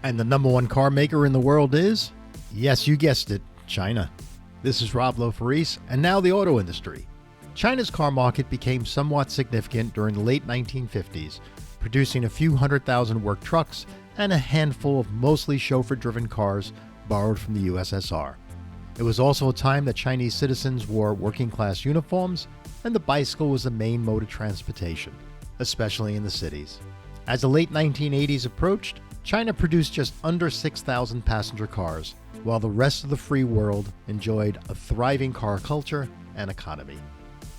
And the number one car maker in the world is? Yes, you guessed it, China. This is Rob Lofaris, and now the auto industry. China's car market became somewhat significant during the late 1950s, producing a few 100,000 work trucks and a handful of mostly chauffeur-driven cars borrowed from the USSR. It was also a time that Chinese citizens wore working-class uniforms, and the bicycle was the main mode of transportation, especially in the cities. As the late 1980s approached, China produced just under 6,000 passenger cars, while the rest of the free world enjoyed a thriving car culture and economy.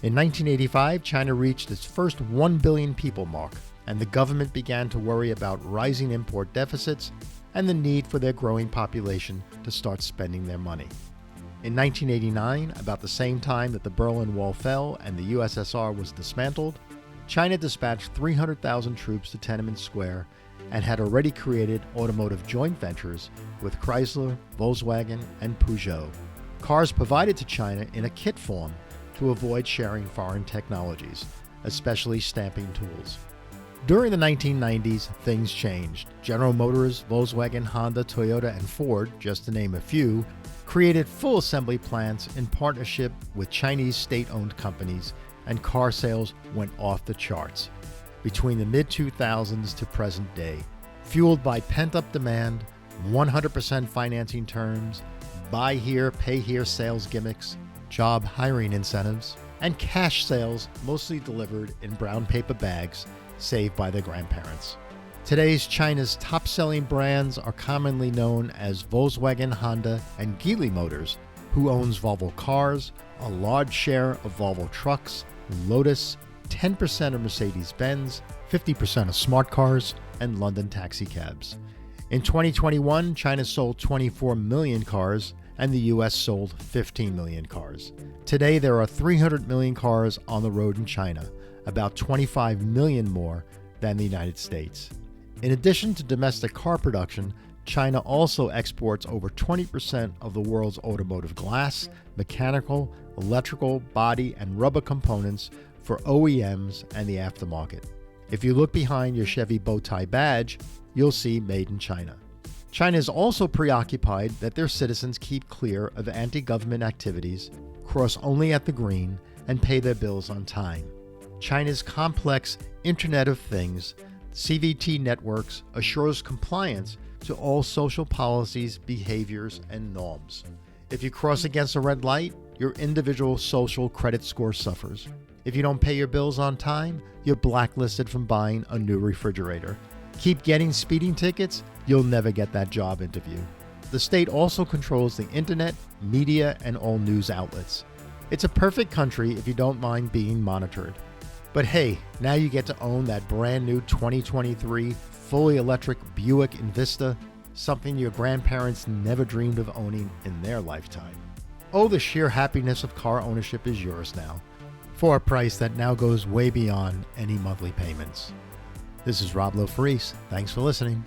In 1985, China reached its first 1 billion people mark, and the government began to worry about rising import deficits and the need for their growing population to start spending their money. In 1989, about the same time that the Berlin Wall fell and the USSR was dismantled, China dispatched 300,000 troops to Tiananmen Square and had already created automotive joint ventures with Chrysler, Volkswagen, and Peugeot, cars provided to China in a kit form to avoid sharing foreign technologies, especially stamping tools. During the 1990s, things changed. General Motors, Volkswagen, Honda, Toyota, and Ford, just to name a few, created full assembly plants in partnership with Chinese state-owned companies, and car sales went off the charts between the mid-2000s to present day, fueled by pent-up demand, 100% financing terms, buy here, pay here sales gimmicks, job hiring incentives, and cash sales mostly delivered in brown paper bags saved by their grandparents. Today's China's top-selling brands are commonly known as Volkswagen, Honda, and Geely Motors, who owns Volvo Cars, a large share of Volvo Trucks, Lotus, 10% of Mercedes-Benz, 50% of smart cars, and London taxi cabs. In 2021, China sold 24 million cars, and the US sold 15 million cars. Today, there are 300 million cars on the road in China, about 25 million more than the United States. In addition to domestic car production, China also exports over 20% of the world's automotive glass, mechanical, electrical, body, and rubber components for OEMs and the aftermarket. If you look behind your Chevy bow tie badge, you'll see Made in China. China is also preoccupied that their citizens keep clear of anti-government activities, cross only at the green, and pay their bills on time. China's complex Internet of Things, CVT networks, assures compliance to all social policies, behaviors, and norms. If you cross against a red light, your individual social credit score suffers. If you don't pay your bills on time, you're blacklisted from buying a new refrigerator. Keep getting speeding tickets, you'll never get that job interview. The state also controls the internet, media, and all news outlets. It's a perfect country if you don't mind being monitored. But hey, now you get to own that brand new 2023 fully electric Buick Envista, something your grandparents never dreamed of owning in their lifetime. Oh, the sheer happiness of car ownership is yours now, for a price that now goes way beyond any monthly payments. This is Rob Lofaris. Thanks for listening.